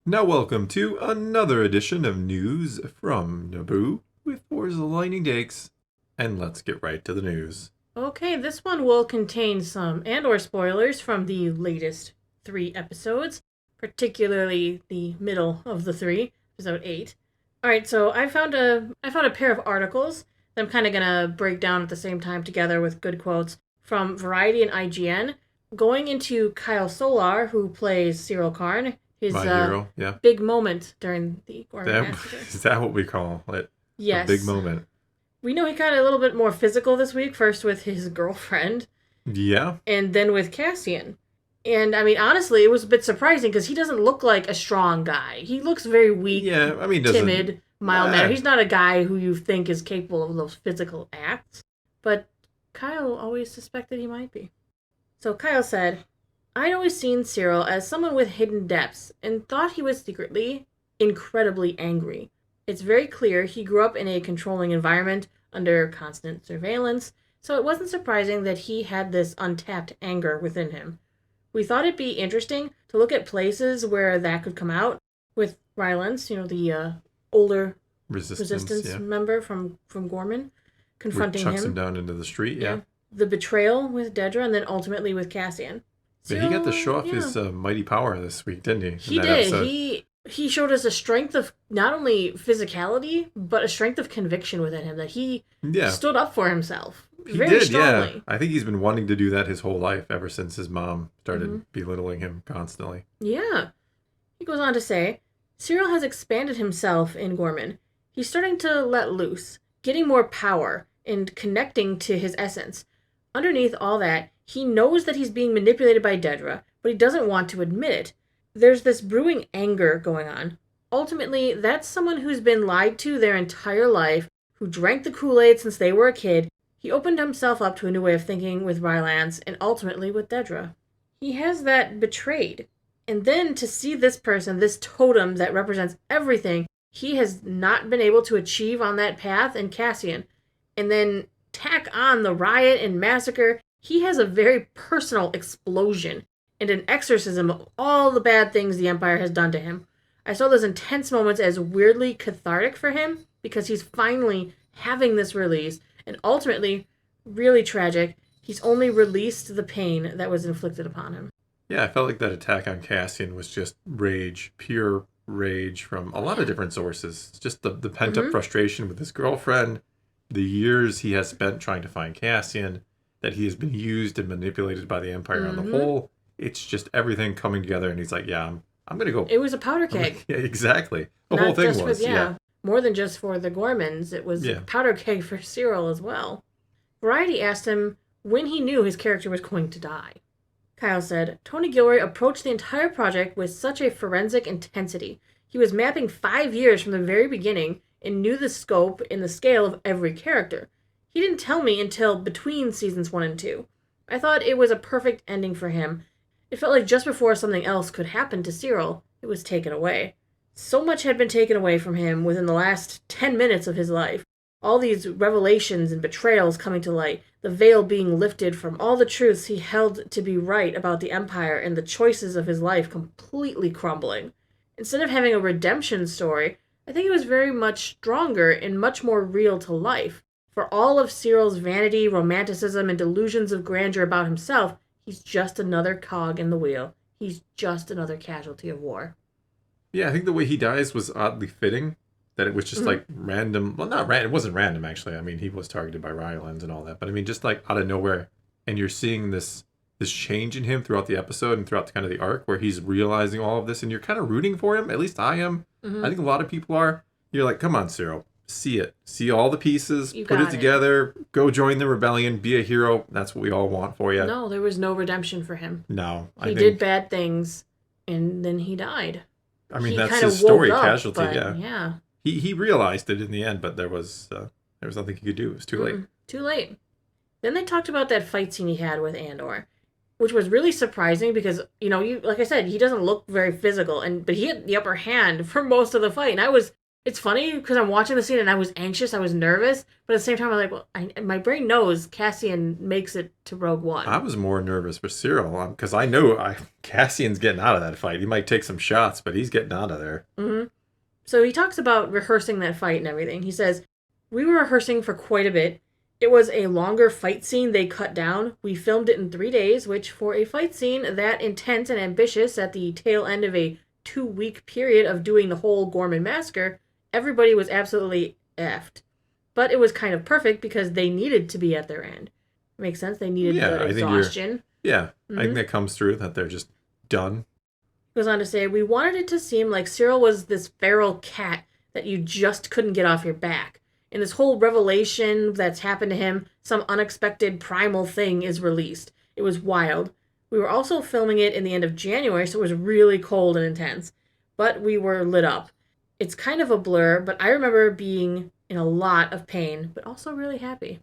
Now, welcome to another edition of News from Naboo with Forza Lightning Takes, and let's get right to the news. Okay, this one will contain some Andor spoilers from the latest 3 episodes, particularly the middle of the three, episode 8. All right, so I found a pair of articles that I'm kind of gonna break down at the same time together with good quotes from Variety and IGN, going into Kyle Solar, who plays Syril Karn, his My hero, yeah. big moment during the Gorman That, massacre. is that what we call it? A big Yes, moment. we know he got a little bit more physical this week. First with his girlfriend, Yeah, and then with Cassian. And I mean, honestly, it was a bit surprising because he doesn't look like a strong guy. He looks very weak, yeah, I mean, doesn't. timid, mild mannered. He's not a guy who you think is capable of those physical acts. But Kyle always suspected he might be. So Kyle said, I'd always seen Cyril as someone with hidden depths and thought he was secretly incredibly angry. It's very clear he grew up in a controlling environment under constant surveillance, so it wasn't surprising that he had this untapped anger within him. We thought it'd be interesting to look at places where that could come out with Rylance, the older resistance, resistance yeah. member from Gorman, Which confronting chucks him him. down into the street, yeah. The betrayal with Dedra, and then ultimately with Cassian. But he got to Cyril, show off yeah. his mighty power this week, didn't he? He In that did. episode. He showed us a strength of not only physicality, but a strength of conviction within him that he Yeah, stood up for himself he very did, strongly. yeah. I think he's been wanting to do that his whole life, ever since his mom started Mhm. belittling him constantly. Yeah. He goes on to say, Cyril has expanded himself in Gorman. He's starting to let loose, getting more power, and connecting to his essence. Underneath all that, he knows that he's being manipulated by Dedra, but he doesn't want to admit it. There's this brewing anger going on. Ultimately, that's someone who's been lied to their entire life, who drank the Kool-Aid since they were a kid. He opened himself up to a new way of thinking with Rylance, and ultimately with Dedra. He has that betrayed. And then to see this person, this totem that represents everything he has not been able to achieve on that path in Cassian, and then tack on the riot and massacre, he has a very personal explosion and an exorcism of all the bad things the Empire has done to him. I saw those intense moments as weirdly cathartic for him because he's finally having this release, and ultimately, really tragic, he's only released the pain that was inflicted upon him. Yeah, I felt like that attack on Cassian was just rage, pure rage from a lot of different sources. It's just the pent up Mm-hmm. frustration with his girlfriend, the years he has spent trying to find Cassian, that he has been used and manipulated by the Empire on the Mm-hmm. whole. It's just everything coming together, and he's like, "Yeah, I'm gonna go." It was a powder keg. Yeah, exactly. The Not whole thing just was, for, yeah, more than just for the Gormans. It was a yeah. powder keg for Cyril as well. Variety asked him when he knew his character was going to die. Kyle said, Tony Gilroy approached the entire project with such a forensic intensity. He was mapping 5 years from the very beginning and knew the scope and the scale of every character. He didn't tell me until between seasons 1 and 2. I thought it was a perfect ending for him. It felt like just before something else could happen to Cyril, it was taken away. So much had been taken away from him within the last 10 minutes of his life. All these revelations and betrayals coming to light, the veil being lifted from all the truths he held to be right about the Empire, and the choices of his life completely crumbling. Instead of having a redemption story, I think it was very much stronger and much more real to life. For all of Cyril's vanity, romanticism, and delusions of grandeur about himself, he's just another cog in the wheel. He's just another casualty of war. Yeah, I think the way he dies was oddly fitting. That it was just Mm-hmm. like random. Well, not random. It wasn't random actually. I mean, he was targeted by Rylands and all that. But I mean, just like out of nowhere, and you're seeing this change in him throughout the episode and throughout the kind of the arc where he's realizing all of this, and you're kind of rooting for him. At least I am. I Mm-hmm. think a lot of people are. You're like, come on, Cyril, see it, see all the pieces, You put it got it. together, go join the rebellion, be a hero. That's what we all want for you. No, there was no redemption for him. No, I He think. did bad things, and then he died. I mean, He that's kind his of woke story, up, casualty. but Yeah, yeah. he realized it in the end, but there was nothing he could do. It was too late. Too late. Then they talked about that fight scene he had with Andor, which was really surprising because you like I said, he doesn't look very physical, but he had the upper hand for most of the fight, and I was It's funny because I'm watching the scene and I was anxious, I was nervous, but at the same time, I'm like, well, my brain knows Cassian makes it to Rogue I One. was more nervous for Syril because I know Cassian's getting out of that fight. He might take some shots, but he's getting out of there. Mm-hmm. So he talks about rehearsing that fight and everything. He says, we were rehearsing for quite a bit. It was a longer fight scene they cut down. We filmed it in 3 days, which for a fight scene that intense and ambitious at the tail end of a 2-week period of doing the whole Gorman massacre, everybody was absolutely effed. But it was kind of perfect because they needed to be at their end. Makes sense? They needed Yeah, the I think you're. exhaustion. Yeah, I think Mhm. that comes through that they're just done. Goes on to say, we wanted it to seem like Syril was this feral cat that you just couldn't get off your back. In this whole revelation that's happened to him, some unexpected primal thing is released. It was wild. We were also filming it in the end of January, so it was really cold and intense. But we were lit up. It's kind of a blur, but I remember being in a lot of pain, but also really happy.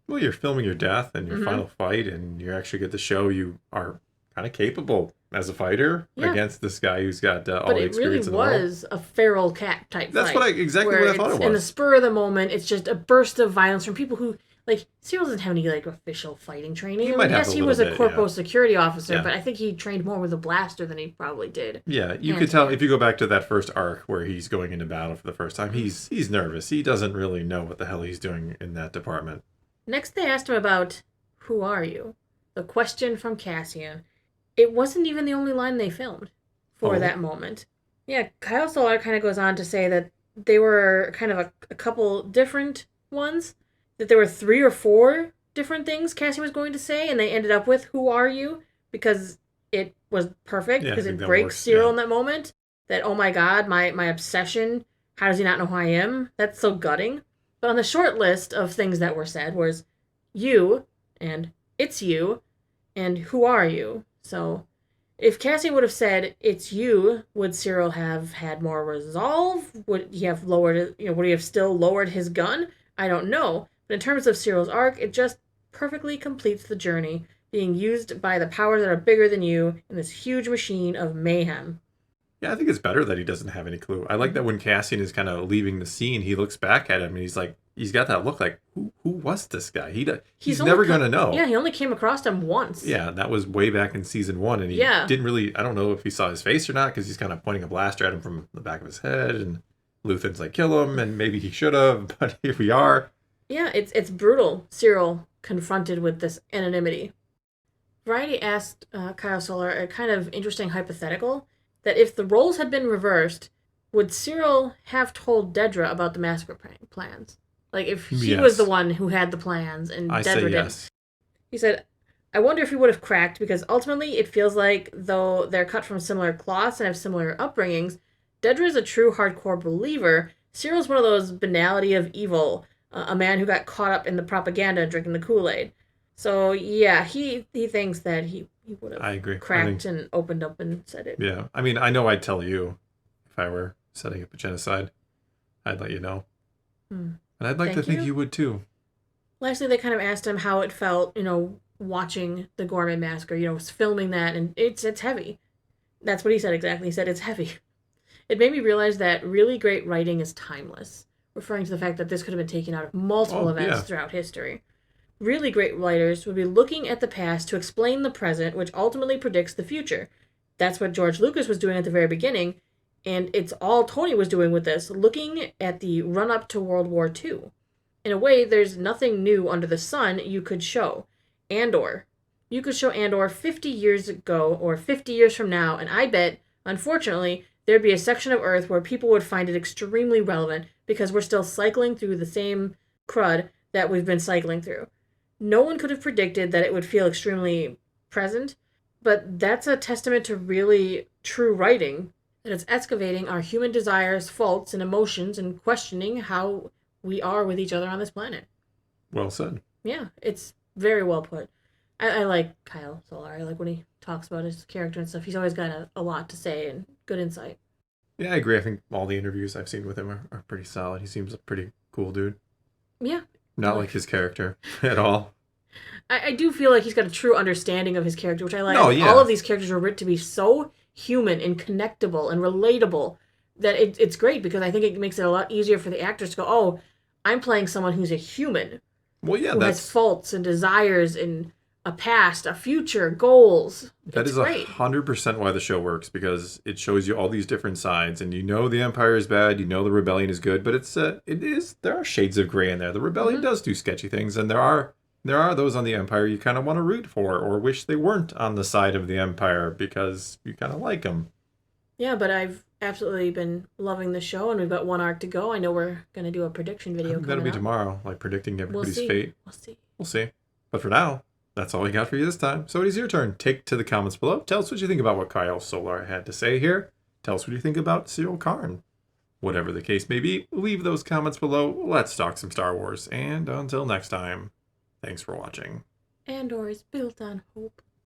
Well, you're filming your death and your Mm-hmm. final fight, and you actually get to show you are kind of capable as a fighter Yeah. against this guy who's got all But the it really experience in the world. was a feral cat type That's fight. exactly where what I thought it In the was. spur of the moment, it's just a burst of violence from people who, like, Cyril doesn't have any, like, official fighting training. He I might mean, have yes, a he was a little bit, corpo yeah. security officer, Yeah. but I think he trained more with a blaster than he probably did. Yeah, you And- could tell if you go back to that first arc where he's going into battle for the first time. He's nervous. He doesn't really know what the hell he's doing in that department. Next, they asked him about, who are you? The question from Cassian. It wasn't even the only line they filmed for Oh. that moment. Yeah, Kyle Solar kind of goes on to say that they were kind of a couple different ones, that there were 3 or 4 different things Cassian was going to say, and they ended up with, who are you? Because it was perfect, Yeah, I because think it that breaks works, Cyril yeah. in that moment. That, oh my god, my obsession, how does he not know who I am? That's so gutting. But on the short list of things that were said was, you, and it's you, and who are you? So, if Cassian would have said, it's you, would Cyril have had more resolve? Would he have lowered, would he have still lowered his gun? I don't know. But in terms of Cyril's arc, it just perfectly completes the journey, being used by the powers that are bigger than you in this huge machine of mayhem. Yeah, I think it's better that he doesn't have any clue. I like that when Cassian is kind of leaving the scene, he looks back at him and he's like, he's got that look like, who was this guy? He's only never going to know. Yeah, he only came across him once. Yeah, that was way back in season 1, and he didn't really. I don't know if he saw his face or not because he's kind of pointing a blaster at him from the back of his head, and Luthen's like, "Kill him," and maybe he should have, but here we are. Yeah, it's brutal. Cyril confronted with this anonymity. Variety asked Kyle Solar a kind of interesting hypothetical that if the roles had been reversed, would Cyril have told Dedra about the massacre plans? Like if he was the one who had the plans and I Dedra say didn't. yes. He said, I wonder if he would have cracked because ultimately it feels like though they're cut from similar cloths and have similar upbringings, Dedra is a true hardcore believer. Cyril's one of those banality of evil, a man who got caught up in the propaganda and drinking the Kool-Aid. So yeah, he thinks that he would have I agree. cracked and opened up and said it. Yeah, I mean, I know I'd tell you if I were setting up a genocide. I'd let you know. And I'd like to think you would too. Lastly, they kind of asked him how it felt, watching the Gorman massacre, filming that, and it's heavy. That's what he said exactly. He said it's heavy. It made me realize that really great writing is timeless, referring to the fact that this could have been taken out of multiple events throughout history. Really great writers would be looking at the past to explain the present, which ultimately predicts the future. That's what George Lucas was doing at the very beginning, and it's all Tony was doing with this, looking at the run-up to World War II. In a way, there's nothing new under the sun you could show. Andor. You could show Andor 50 years ago or 50 years from now, and I bet, unfortunately, there'd be a section of Earth where people would find it extremely relevant because we're still cycling through the same crud that we've been cycling through. No one could have predicted that it would feel extremely present, but that's a testament to really true writing, that it's excavating our human desires, faults, and emotions and questioning how we are with each other on this planet. Well said. Yeah, it's very well put. I like Kyle Solar. I like when he talks about his character and stuff. He's always got a lot to say and good insight. Yeah, I agree. I think all the interviews I've seen with him are pretty solid. He seems a pretty cool dude. Yeah. Not like his character at all. I do feel like he's got a true understanding of his character, which I like. Oh, yeah. All of these characters were written to be so human and connectable and relatable. that it's great because I think it makes it a lot easier for the actors to go, oh, I'm playing someone who's a human Well, yeah, who has faults and desires and a past, a future, goals. that It's is great. 100% why the show works, because it shows you all these different sides, and you know the Empire is bad, you know the Rebellion is good, but there are shades of gray in there. The Rebellion does do sketchy things, and there are those on the Empire you kind of want to root for, or wish they weren't on the side of the Empire because you kind of like them. Yeah, but I've absolutely been loving the show, and we've got one arc to go. I know we're gonna do a prediction I video think that'll coming be up. tomorrow, like predicting We'll everybody's see. fate. We'll see. We'll see. But for now, that's all we got for you this time. So it is your turn. Take to the comments below. Tell us what you think about what Kyle Solar had to say here. Tell us what you think about Syril Karn. Whatever the case may be, leave those comments below. Let's talk some Star Wars. And until next time, thanks for watching. Andor is built on hope.